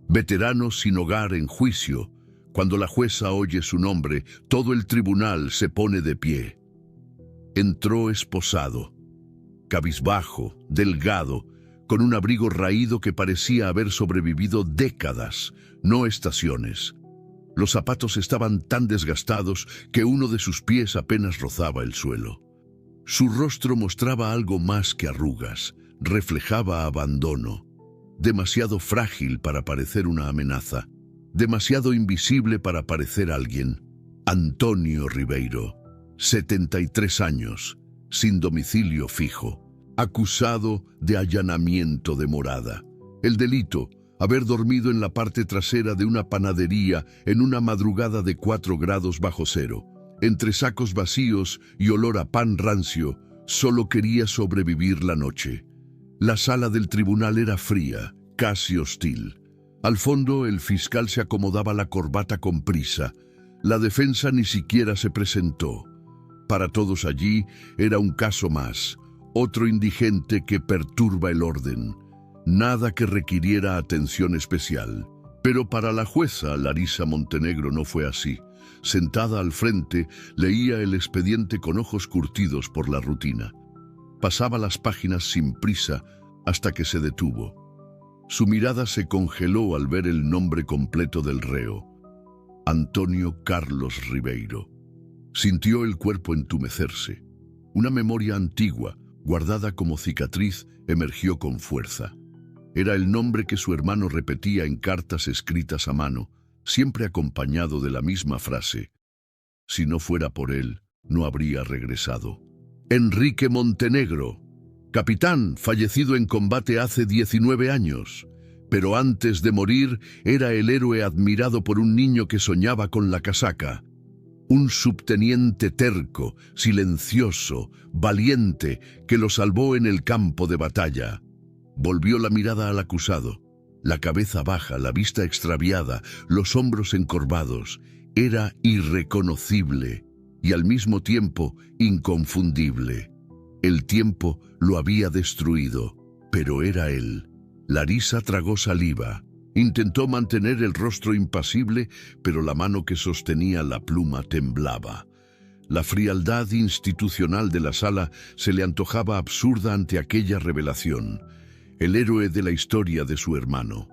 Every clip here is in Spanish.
Veterano sin hogar en juicio. Cuando la jueza oye su nombre, todo el tribunal se pone de pie. Entró esposado, cabizbajo, delgado, con un abrigo raído que parecía haber sobrevivido décadas, no estaciones. Los zapatos estaban tan desgastados que uno de sus pies apenas rozaba el suelo. Su rostro mostraba algo más que arrugas, reflejaba abandono. Demasiado frágil para parecer una amenaza, demasiado invisible para parecer alguien. Antonio Ribeiro, 73 años, sin domicilio fijo, acusado de allanamiento de morada. El delito, haber dormido en la parte trasera de una panadería en una madrugada de 4 grados bajo cero. Entre sacos vacíos y olor a pan rancio, solo quería sobrevivir la noche. La sala del tribunal era fría, casi hostil. Al fondo, el fiscal se acomodaba la corbata con prisa. La defensa ni siquiera se presentó. Para todos allí era un caso más, otro indigente que perturba el orden. Nada que requiriera atención especial. Pero para la jueza Larisa Montenegro no fue así. Sentada al frente, leía el expediente con ojos curtidos por la rutina. Pasaba las páginas sin prisa hasta que se detuvo. Su mirada se congeló al ver el nombre completo del reo: Antonio Carlos Ribeiro. Sintió el cuerpo entumecerse. Una memoria antigua, guardada como cicatriz, emergió con fuerza. Era el nombre que su hermano repetía en cartas escritas a mano, siempre acompañado de la misma frase: si no fuera por él, no habría regresado. Enrique Montenegro, capitán fallecido en combate hace 19 años. Pero antes de morir, era el héroe admirado por un niño que soñaba con la casaca. Un subteniente terco, silencioso, valiente, que lo salvó en el campo de batalla. Volvió la mirada al acusado. La cabeza baja, la vista extraviada, los hombros encorvados. Era irreconocible y al mismo tiempo inconfundible. El tiempo lo había destruido, pero era él. Larisa tragó saliva. Intentó mantener el rostro impasible, pero la mano que sostenía la pluma temblaba. La frialdad institucional de la sala se le antojaba absurda ante aquella revelación. El héroe de la historia de su hermano,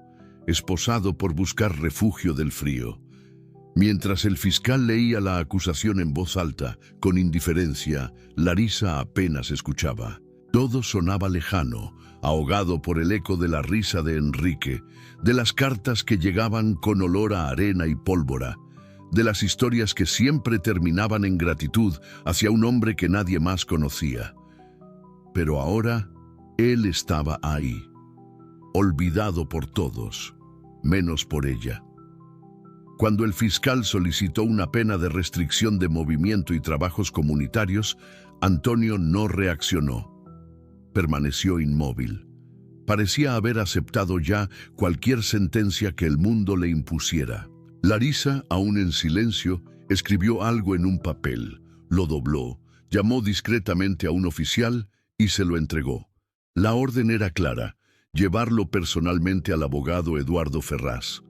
esposado por buscar refugio del frío. Mientras el fiscal leía la acusación en voz alta, con indiferencia, Larisa apenas escuchaba. Todo sonaba lejano, ahogado por el eco de la risa de Enrique, de las cartas que llegaban con olor a arena y pólvora, de las historias que siempre terminaban en gratitud hacia un hombre que nadie más conocía. Pero ahora, él estaba ahí, olvidado por todos, menos por ella. Cuando el fiscal solicitó una pena de restricción de movimiento y trabajos comunitarios, Antonio no reaccionó. Permaneció inmóvil. Parecía haber aceptado ya cualquier sentencia que el mundo le impusiera. Larisa, aún en silencio, escribió algo en un papel, lo dobló, llamó discretamente a un oficial y se lo entregó. La orden era clara: llevarlo personalmente al abogado Eduardo Ferraz.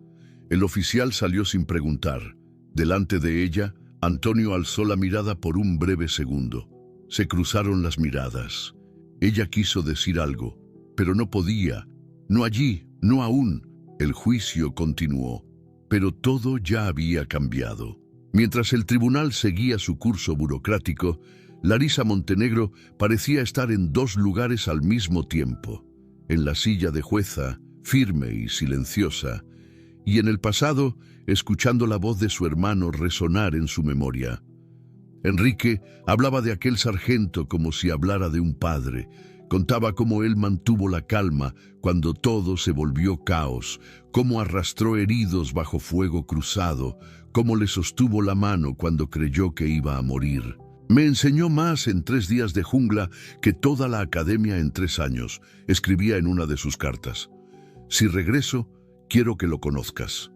El oficial salió sin preguntar. Delante de ella, Antonio alzó la mirada por un breve segundo. Se cruzaron las miradas. Ella quiso decir algo, pero no podía. No allí, no aún. El juicio continuó, pero todo ya había cambiado. Mientras el tribunal seguía su curso burocrático, Larisa Montenegro parecía estar en 2 lugares al mismo tiempo. En la silla de jueza, firme y silenciosa, y en el pasado, escuchando la voz de su hermano resonar en su memoria. Enrique hablaba de aquel sargento como si hablara de un padre. Contaba cómo él mantuvo la calma cuando todo se volvió caos, cómo arrastró heridos bajo fuego cruzado, cómo le sostuvo la mano cuando creyó que iba a morir. Me enseñó más en 3 días de jungla que toda la academia en 3 años, escribía en una de sus cartas. Si regreso, quiero que lo conozcas.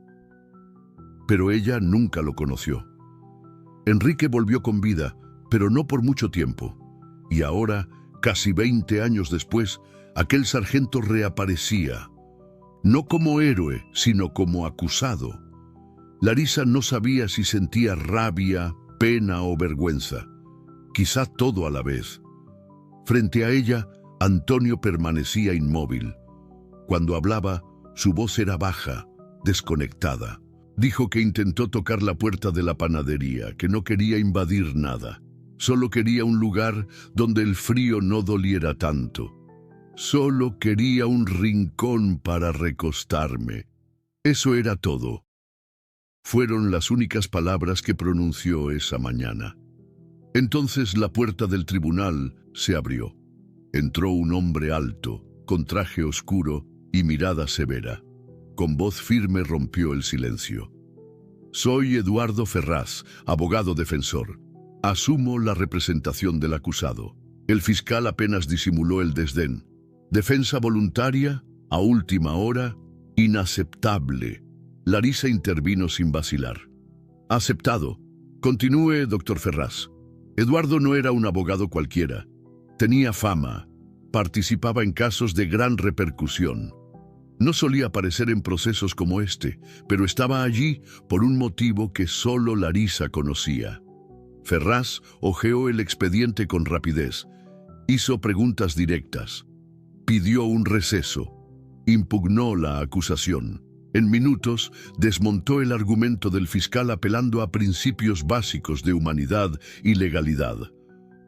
Pero ella nunca lo conoció. Enrique volvió con vida, pero no por mucho tiempo. Y ahora, casi 20 años después, aquel sargento reaparecía. no como héroe, sino como acusado. Larisa no sabía si sentía rabia, pena o vergüenza, quizá todo a la vez. Frente a ella, Antonio permanecía inmóvil. Cuando hablaba, su voz era baja, desconectada. Dijo que intentó tocar la puerta de la panadería, que no quería invadir nada. Solo quería un lugar donde el frío no doliera tanto. Solo quería un rincón para recostarme. Eso era todo. Fueron las únicas palabras que pronunció esa mañana. Entonces la puerta del tribunal se abrió. Entró un hombre alto, con traje oscuro y mirada severa. Con voz firme rompió el silencio. Soy Eduardo Ferraz, abogado defensor. Asumo la representación del acusado. El fiscal apenas disimuló el desdén. Defensa voluntaria, a última hora, inaceptable. Larisa intervino sin vacilar. Aceptado. Continúe, doctor Ferraz. Eduardo no era un abogado cualquiera. Tenía fama. Participaba en casos de gran repercusión. No solía aparecer en procesos como este, pero estaba allí por un motivo que solo Larisa conocía. Ferraz hojeó el expediente con rapidez. Hizo preguntas directas. Pidió un receso. Impugnó la acusación. En minutos, desmontó el argumento del fiscal apelando a principios básicos de humanidad y legalidad.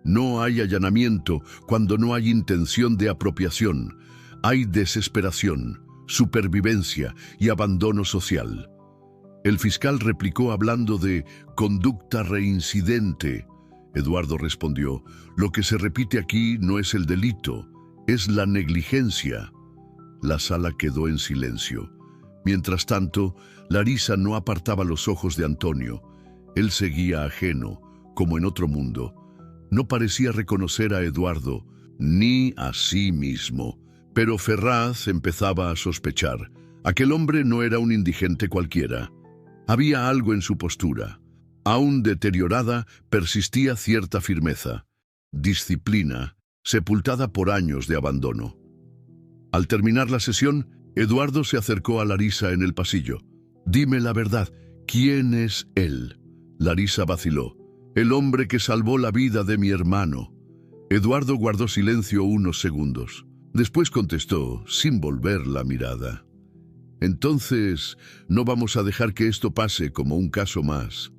No hay allanamiento cuando no hay intención de apropiación. Hay desesperación, supervivencia y abandono social. El fiscal replicó hablando de conducta reincidente. Eduardo respondió, lo que se repite aquí no es el delito, es la negligencia. La sala quedó en silencio. Mientras tanto, Larisa no apartaba los ojos de Antonio. Él seguía ajeno, como en otro mundo. No parecía reconocer a Eduardo, ni a sí mismo. Pero Ferraz empezaba a sospechar. Aquel hombre no era un indigente cualquiera. Había algo en su postura. Aún deteriorada, persistía cierta firmeza, disciplina, sepultada por años de abandono. Al terminar la sesión, Eduardo se acercó a Larisa en el pasillo. Dime la verdad, ¿quién es él? Larisa vaciló. El hombre que salvó la vida de mi hermano. Eduardo guardó silencio unos segundos. Después contestó, sin volver la mirada. Entonces, no vamos a dejar que esto pase como un caso más.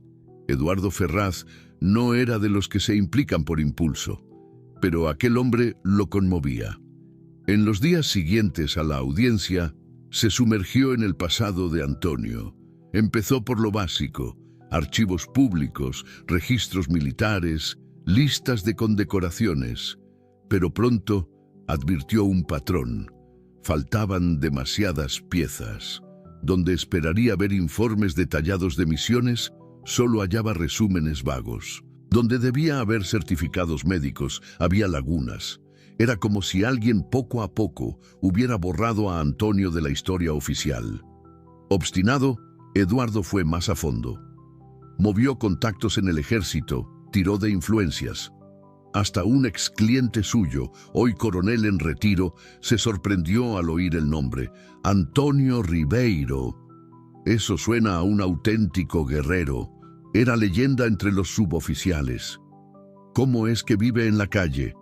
Eduardo Ferraz no era de los que se implican por impulso, pero aquel hombre lo conmovía. En los días siguientes a la audiencia, se sumergió en el pasado de Antonio. Empezó por lo básico, archivos públicos, registros militares, listas de condecoraciones, pero pronto advirtió un patrón. Faltaban demasiadas piezas. Donde esperaría ver informes detallados de misiones, solo hallaba resúmenes vagos. Donde debía haber certificados médicos, había lagunas. Era como si alguien poco a poco hubiera borrado a Antonio de la historia oficial. Obstinado, Eduardo fue más a fondo. Movió contactos en el ejército, tiró de influencias. Hasta un ex cliente suyo, hoy coronel en retiro, se sorprendió al oír el nombre. Antonio Ribeiro. Eso suena a un auténtico guerrero. Era leyenda entre los suboficiales. ¿Cómo es que vive en la calle?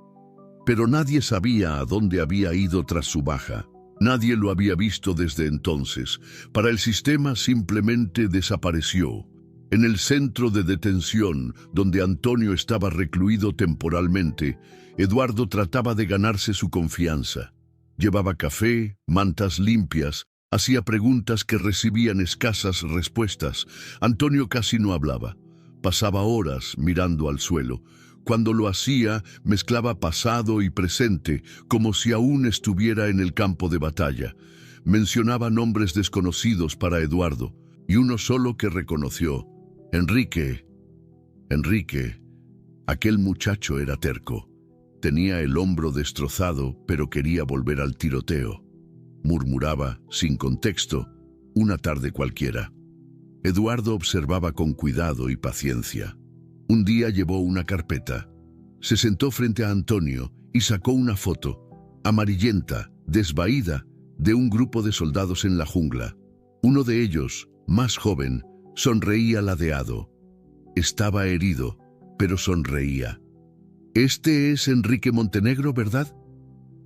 Pero nadie sabía a dónde había ido tras su baja. Nadie lo había visto desde entonces. Para el sistema simplemente desapareció. En el centro de detención, donde Antonio estaba recluido temporalmente, Eduardo trataba de ganarse su confianza. Llevaba café, mantas limpias, hacía preguntas que recibían escasas respuestas. Antonio casi no hablaba. Pasaba horas mirando al suelo. Cuando lo hacía, mezclaba pasado y presente, como si aún estuviera en el campo de batalla. Mencionaba nombres desconocidos para Eduardo, y uno solo que reconoció. Enrique. Aquel muchacho era terco. Tenía el hombro destrozado, pero quería volver al tiroteo. Murmuraba, sin contexto, una tarde cualquiera. Eduardo observaba con cuidado y paciencia. Un día llevó una carpeta. Se sentó frente a Antonio y sacó una foto, amarillenta, desvaída, de un grupo de soldados en la jungla. Uno de ellos, más joven, sonreía ladeado. Estaba herido, pero sonreía. «Este es Enrique Montenegro, ¿verdad?».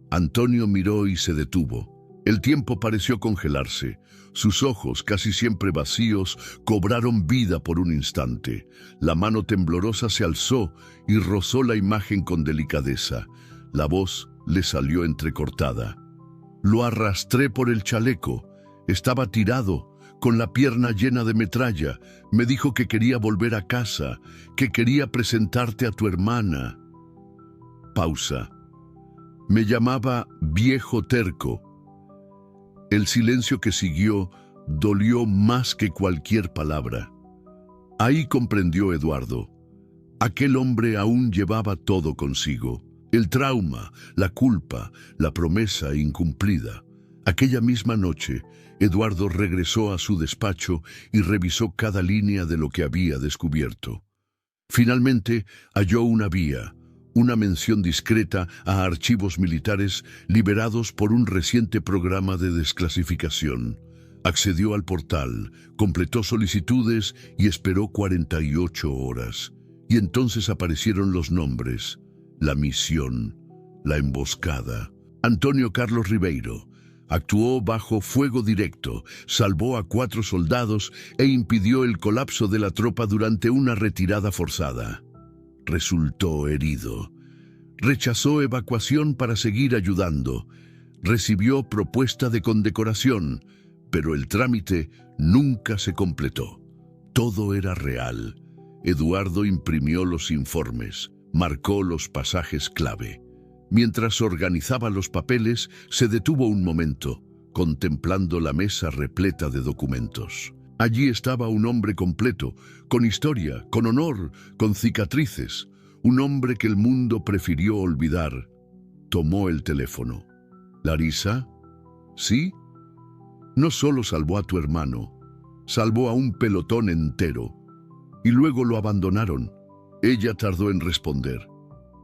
Antonio miró y se detuvo. El tiempo pareció congelarse. Sus ojos, casi siempre vacíos, cobraron vida por un instante. La mano temblorosa se alzó y rozó la imagen con delicadeza. La voz le salió entrecortada. «Lo arrastré por el chaleco. Estaba tirado, con la pierna llena de metralla. Me dijo que quería volver a casa, que quería presentarte a tu hermana». Pausa. «Me llamaba viejo terco». El silencio que siguió dolió más que cualquier palabra. Ahí comprendió Eduardo. Aquel hombre aún llevaba todo consigo. El trauma, la culpa, la promesa incumplida. Aquella misma noche, Eduardo regresó a su despacho y revisó cada línea de lo que había descubierto. Finalmente, halló una vía, una mención discreta a archivos militares liberados por un reciente programa de desclasificación. Accedió al portal, completó solicitudes y esperó 48 horas. Y entonces aparecieron los nombres, la misión, la emboscada. Antonio Carlos Ribeiro actuó bajo fuego directo, salvó a 4 soldados e impidió el colapso de la tropa durante una retirada forzada. Resultó herido. Rechazó evacuación para seguir ayudando. Recibió propuesta de condecoración, pero el trámite nunca se completó. Todo era real. Eduardo imprimió los informes, marcó los pasajes clave. Mientras organizaba los papeles, se detuvo un momento, contemplando la mesa repleta de documentos. Allí estaba un hombre completo, con historia, con honor, con cicatrices. Un hombre que el mundo prefirió olvidar. Tomó el teléfono. «¿Larisa? ¿Sí? No solo salvó a tu hermano, salvó a un pelotón entero. Y luego lo abandonaron». Ella tardó en responder.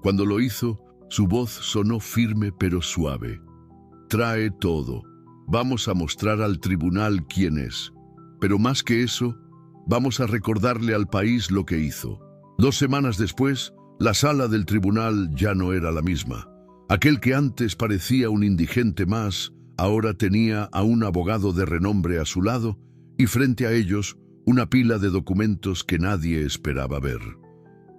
Cuando lo hizo, su voz sonó firme pero suave. «Trae todo. Vamos a mostrar al tribunal quién es. Pero más que eso, vamos a recordarle al país lo que hizo». 2 semanas después, la sala del tribunal ya no era la misma. Aquel que antes parecía un indigente más, ahora tenía a un abogado de renombre a su lado y frente a ellos una pila de documentos que nadie esperaba ver.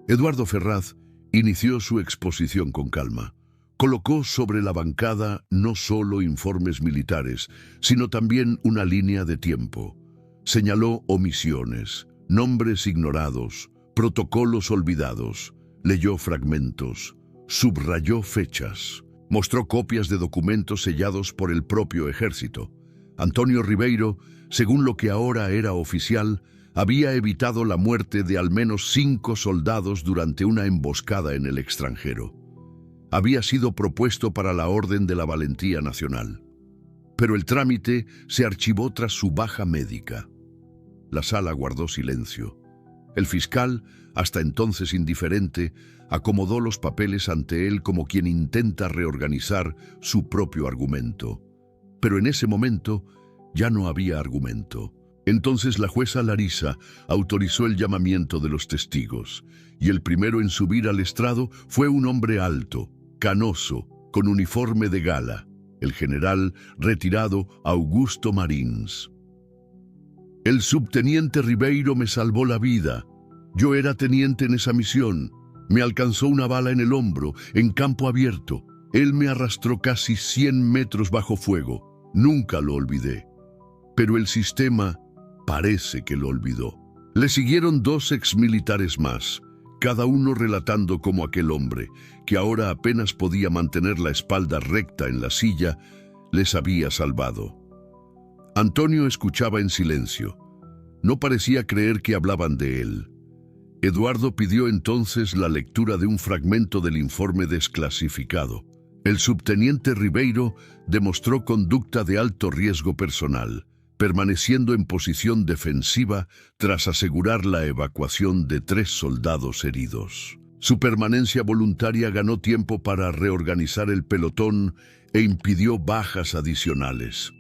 Eduardo Ferraz inició su exposición con calma. Colocó sobre la bancada no solo informes militares, sino también una línea de tiempo. Señaló omisiones, nombres ignorados, protocolos olvidados. Leyó fragmentos, subrayó fechas, mostró copias de documentos sellados por el propio ejército. Antonio Ribeiro, según lo que ahora era oficial, había evitado la muerte de al menos 5 soldados durante una emboscada en el extranjero. Había sido propuesto para la Orden de la Valentía Nacional. Pero el trámite se archivó tras su baja médica. La sala guardó silencio. El fiscal, hasta entonces indiferente, acomodó los papeles ante él como quien intenta reorganizar su propio argumento. Pero en ese momento ya no había argumento. Entonces la jueza Larisa autorizó el llamamiento de los testigos, y el primero en subir al estrado fue un hombre alto, canoso, con uniforme de gala, el general retirado Augusto Marins. «El subteniente Ribeiro me salvó la vida. Yo era teniente en esa misión. Me alcanzó una bala en el hombro, en campo abierto. Él me arrastró casi 100 metros bajo fuego. Nunca lo olvidé. Pero el sistema parece que lo olvidó». Le siguieron 2 exmilitares más, cada uno relatando cómo aquel hombre, que ahora apenas podía mantener la espalda recta en la silla, les había salvado. Antonio escuchaba en silencio. No parecía creer que hablaban de él. Eduardo pidió entonces la lectura de un fragmento del informe desclasificado. El subteniente Ribeiro demostró conducta de alto riesgo personal, permaneciendo en posición defensiva tras asegurar la evacuación de 3 soldados heridos. Su permanencia voluntaria ganó tiempo para reorganizar el pelotón e impidió bajas adicionales.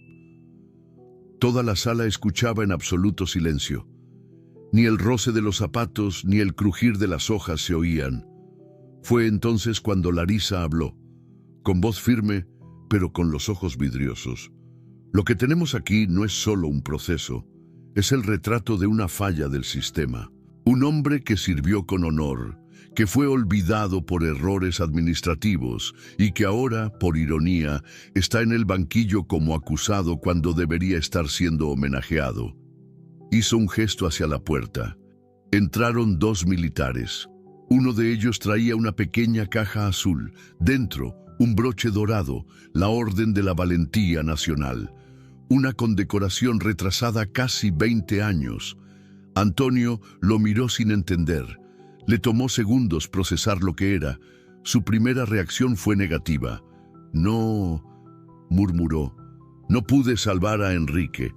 Toda la sala escuchaba en absoluto silencio. Ni el roce de los zapatos ni el crujir de las hojas se oían. Fue entonces cuando Larisa habló, con voz firme, pero con los ojos vidriosos. Lo que tenemos aquí no es solo un proceso, es el retrato de una falla del sistema. Un hombre que sirvió con honor, que fue olvidado por errores administrativos y que ahora, por ironía, está en el banquillo como acusado cuando debería estar siendo homenajeado. Hizo un gesto hacia la puerta. Entraron 2 militares. Uno de ellos traía una pequeña caja azul. Dentro, un broche dorado, la Orden de la Valentía Nacional. Una condecoración retrasada casi 20 años. Antonio lo miró sin entender. Le tomó segundos procesar lo que era. Su primera reacción fue negativa. «No», murmuró, «no pude salvar a Enrique.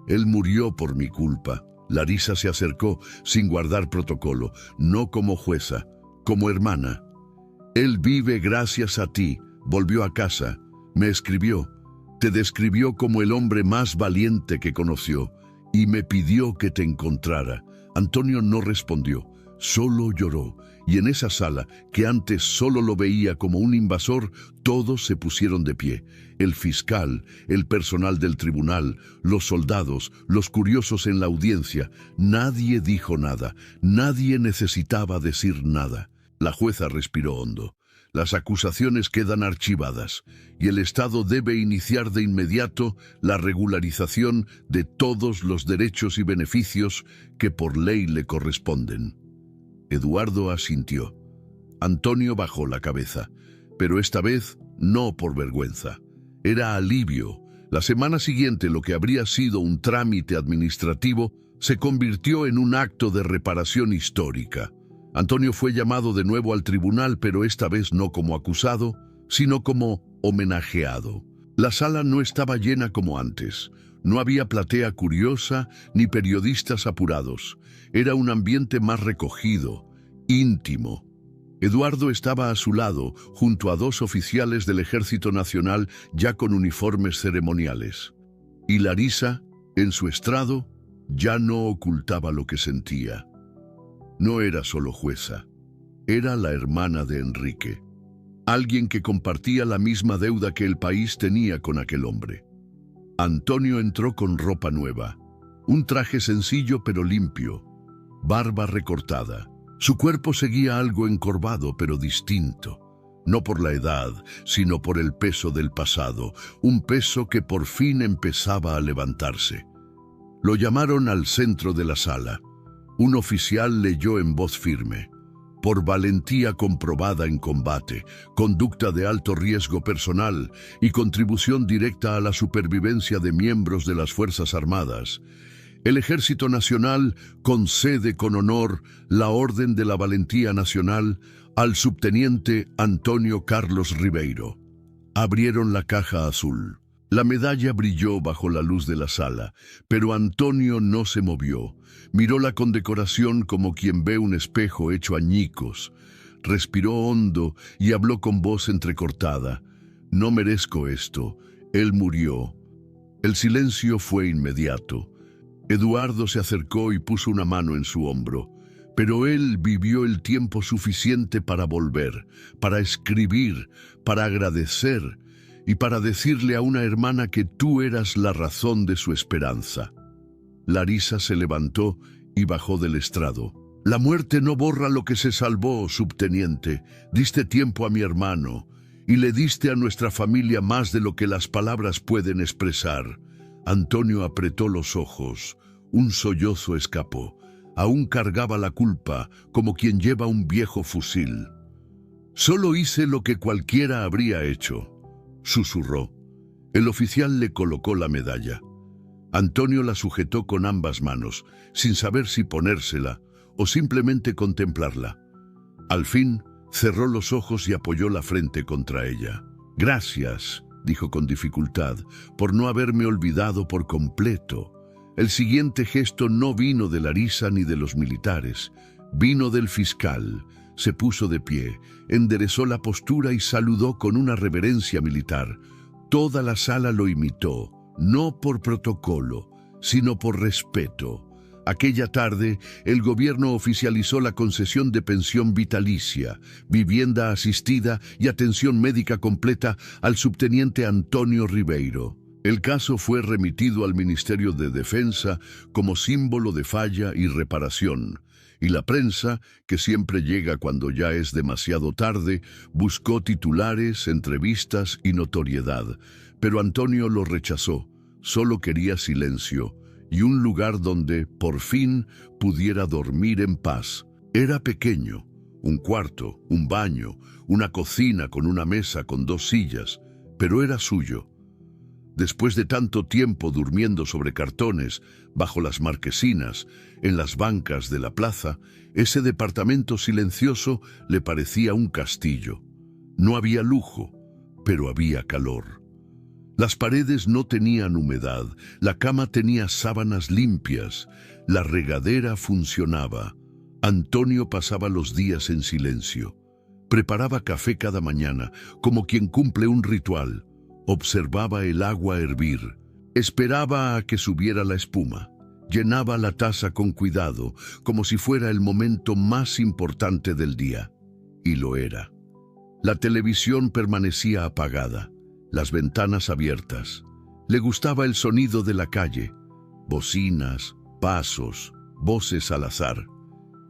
Él murió por mi culpa». Larisa se acercó sin guardar protocolo, no como jueza, como hermana. «Él vive gracias a ti. Volvió a casa. Me escribió. Te describió como el hombre más valiente que conoció y me pidió que te encontrara». Antonio no respondió. Solo lloró, y en esa sala, que antes solo lo veía como un invasor, todos se pusieron de pie. El fiscal, el personal del tribunal, los soldados, los curiosos en la audiencia. Nadie dijo nada, nadie necesitaba decir nada. La jueza respiró hondo. Las acusaciones quedan archivadas, y el Estado debe iniciar de inmediato la regularización de todos los derechos y beneficios que por ley le corresponden. Eduardo asintió. Antonio bajó la cabeza, pero esta vez no por vergüenza. Era alivio. La semana siguiente, lo que habría sido un trámite administrativo se convirtió en un acto de reparación histórica. Antonio fue llamado de nuevo al tribunal, pero esta vez no como acusado, sino como homenajeado. La sala no estaba llena como antes. No había platea curiosa ni periodistas apurados. Era un ambiente más recogido, íntimo. Eduardo estaba a su lado, junto a 2 oficiales del Ejército Nacional ya con uniformes ceremoniales. Y Larisa, en su estrado, ya no ocultaba lo que sentía. No era solo jueza, era la hermana de Enrique. Alguien que compartía la misma deuda que el país tenía con aquel hombre. Antonio entró con ropa nueva, un traje sencillo pero limpio, barba recortada. Su cuerpo seguía algo encorvado pero distinto, no por la edad, sino por el peso del pasado, un peso que por fin empezaba a levantarse. Lo llamaron al centro de la sala. Un oficial leyó en voz firme: por valentía comprobada en combate, conducta de alto riesgo personal y contribución directa a la supervivencia de miembros de las Fuerzas Armadas, el Ejército Nacional concede con honor la Orden de la Valentía Nacional al subteniente Antonio Carlos Ribeiro. Abrieron la caja azul. La medalla brilló bajo la luz de la sala, pero Antonio no se movió. Miró la condecoración como quien ve un espejo hecho añicos. Respiró hondo y habló con voz entrecortada. «No merezco esto. Él murió». El silencio fue inmediato. Eduardo se acercó y puso una mano en su hombro. Pero él vivió el tiempo suficiente para volver, para escribir, para agradecer y para decirle a una hermana que tú eras la razón de su esperanza. Larisa se levantó y bajó del estrado. «La muerte no borra lo que se salvó, subteniente. Diste tiempo a mi hermano y le diste a nuestra familia más de lo que las palabras pueden expresar». Antonio apretó los ojos. Un sollozo escapó. Aún cargaba la culpa, como quien lleva un viejo fusil. «Solo hice lo que cualquiera habría hecho», susurró. El oficial le colocó la medalla. Antonio la sujetó con ambas manos, sin saber si ponérsela o simplemente contemplarla. Al fin, cerró los ojos y apoyó la frente contra ella. «Gracias», dijo con dificultad, «por no haberme olvidado por completo». El siguiente gesto no vino de Larisa ni de los militares, vino del fiscal, Se puso de pie, enderezó la postura y saludó con una reverencia militar. Toda la sala lo imitó, no por protocolo, sino por respeto. Aquella tarde, el gobierno oficializó la concesión de pensión vitalicia, vivienda asistida y atención médica completa al subteniente Antonio Ribeiro. El caso fue remitido al Ministerio de Defensa como símbolo de falla y reparación, y la prensa, que siempre llega cuando ya es demasiado tarde, buscó titulares, entrevistas y notoriedad. Pero Antonio lo rechazó, solo quería silencio y un lugar donde, por fin, pudiera dormir en paz. Era pequeño, un cuarto, un baño, una cocina con una mesa con 2 sillas, pero era suyo. Después de tanto tiempo durmiendo sobre cartones, bajo las marquesinas, en las bancas de la plaza, ese departamento silencioso le parecía un castillo. No había lujo, pero había calor. Las paredes no tenían humedad, la cama tenía sábanas limpias, la regadera funcionaba. Antonio pasaba los días en silencio. Preparaba café cada mañana, como quien cumple un ritual. Observaba el agua hervir, esperaba a que subiera la espuma, llenaba la taza con cuidado, como si fuera el momento más importante del día. Y lo era. La televisión permanecía apagada, las ventanas abiertas. Le gustaba el sonido de la calle, bocinas, pasos, voces al azar.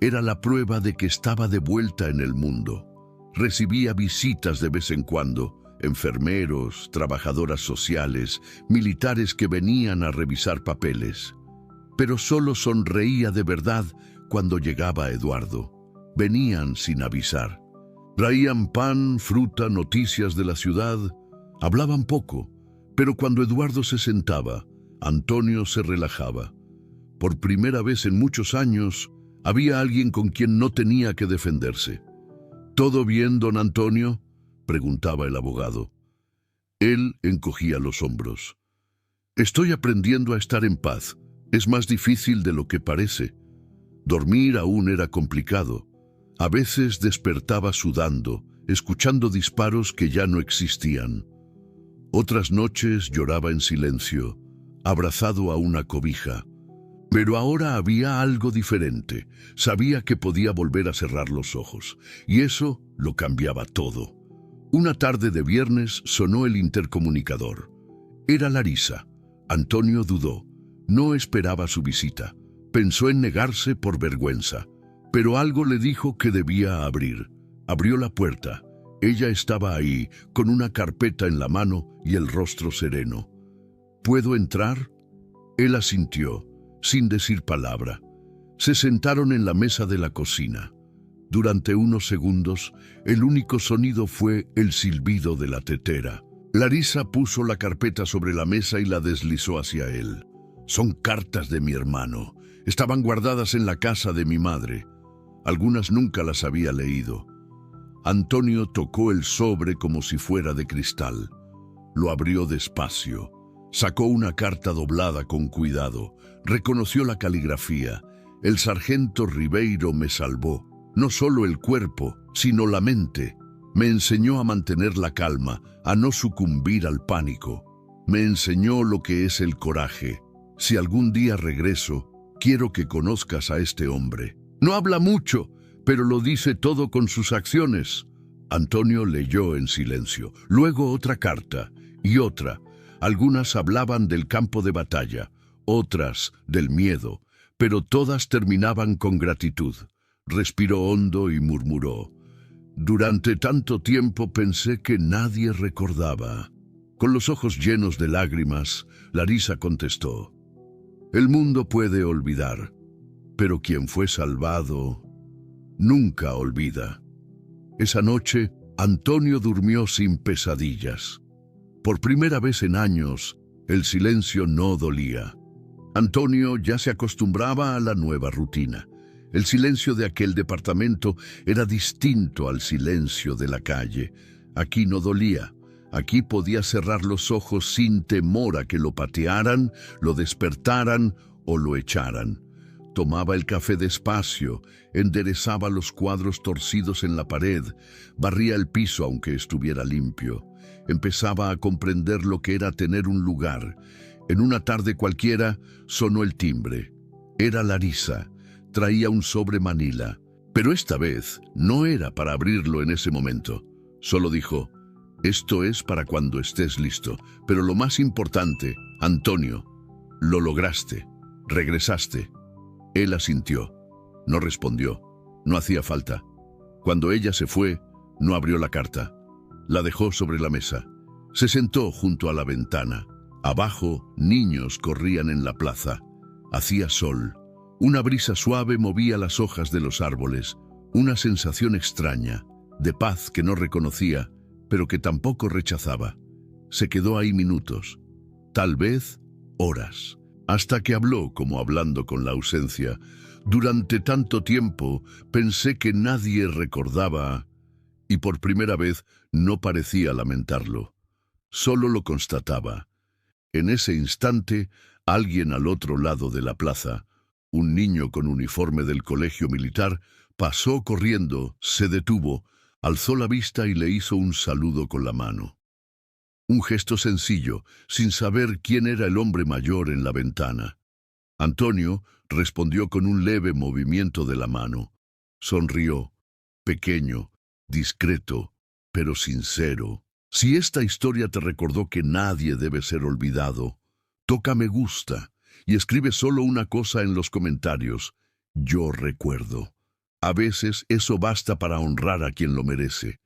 Era la prueba de que estaba de vuelta en el mundo. Recibía visitas de vez en cuando, enfermeros, trabajadoras sociales, militares que venían a revisar papeles. Pero solo sonreía de verdad cuando llegaba Eduardo. Venían sin avisar. Traían pan, fruta, noticias de la ciudad. Hablaban poco, pero cuando Eduardo se sentaba, Antonio se relajaba. Por primera vez en muchos años, había alguien con quien no tenía que defenderse. ¿Todo bien, don Antonio?, preguntaba el abogado. Él encogía los hombros. Estoy aprendiendo a estar en paz. Es más difícil de lo que parece. Dormir aún era complicado. A veces despertaba sudando, escuchando disparos que ya no existían. Otras noches lloraba en silencio, abrazado a una cobija. Pero ahora había algo diferente. Sabía que podía volver a cerrar los ojos, y eso lo cambiaba todo. Una tarde de viernes sonó el intercomunicador. Era Larisa. Antonio dudó. No esperaba su visita. Pensó en negarse por vergüenza. Pero algo le dijo que debía abrir. Abrió la puerta. Ella estaba ahí, con una carpeta en la mano y el rostro sereno. ¿Puedo entrar? Él asintió, sin decir palabra. Se sentaron en la mesa de la cocina. Durante unos segundos, el único sonido fue el silbido de la tetera. Larisa puso la carpeta sobre la mesa y la deslizó hacia él. Son cartas de mi hermano. Estaban guardadas en la casa de mi madre. Algunas nunca las había leído. Antonio tocó el sobre como si fuera de cristal. Lo abrió despacio. Sacó una carta doblada con cuidado. Reconoció la caligrafía. El sargento Ribeiro me salvó. No solo el cuerpo, sino la mente. Me enseñó a mantener la calma, a no sucumbir al pánico. Me enseñó lo que es el coraje. Si algún día regreso, quiero que conozcas a este hombre. No habla mucho, pero lo dice todo con sus acciones. Antonio leyó en silencio. Luego otra carta y otra. Algunas hablaban del campo de batalla, otras del miedo, pero todas terminaban con gratitud. Respiró hondo y murmuró. Durante tanto tiempo pensé que nadie recordaba. Con los ojos llenos de lágrimas, Larisa contestó. El mundo puede olvidar, pero quien fue salvado nunca olvida. Esa noche, Antonio durmió sin pesadillas. Por primera vez en años, el silencio no dolía. Antonio ya se acostumbraba a la nueva rutina. El silencio de aquel departamento era distinto al silencio de la calle. Aquí no dolía. Aquí podía cerrar los ojos sin temor a que lo patearan, lo despertaran o lo echaran. Tomaba el café despacio, enderezaba los cuadros torcidos en la pared, barría el piso aunque estuviera limpio. Empezaba a comprender lo que era tener un lugar. En una tarde cualquiera sonó el timbre. Era Larisa. Traía un sobre Manila. Pero esta vez no era para abrirlo en ese momento. Solo dijo: «Esto es para cuando estés listo. Pero lo más importante, Antonio, lo lograste. Regresaste». Él asintió. No respondió. No hacía falta. Cuando ella se fue, no abrió la carta. La dejó sobre la mesa. Se sentó junto a la ventana. Abajo, niños corrían en la plaza. Hacía sol. Una brisa suave movía las hojas de los árboles. Una sensación extraña, de paz que no reconocía, pero que tampoco rechazaba. Se quedó ahí minutos, tal vez horas, hasta que habló como hablando con la ausencia. «Durante tanto tiempo pensé que nadie recordaba», y por primera vez no parecía lamentarlo. Solo lo constataba. En ese instante, alguien al otro lado de la plaza, un niño con uniforme del colegio militar, pasó corriendo, se detuvo, alzó la vista y le hizo un saludo con la mano. Un gesto sencillo, sin saber quién era el hombre mayor en la ventana. Antonio respondió con un leve movimiento de la mano. Sonrió, pequeño, discreto, pero sincero. Si esta historia te recordó que nadie debe ser olvidado, toca me gusta y escribe solo una cosa en los comentarios: «Yo recuerdo». A veces eso basta para honrar a quien lo merece.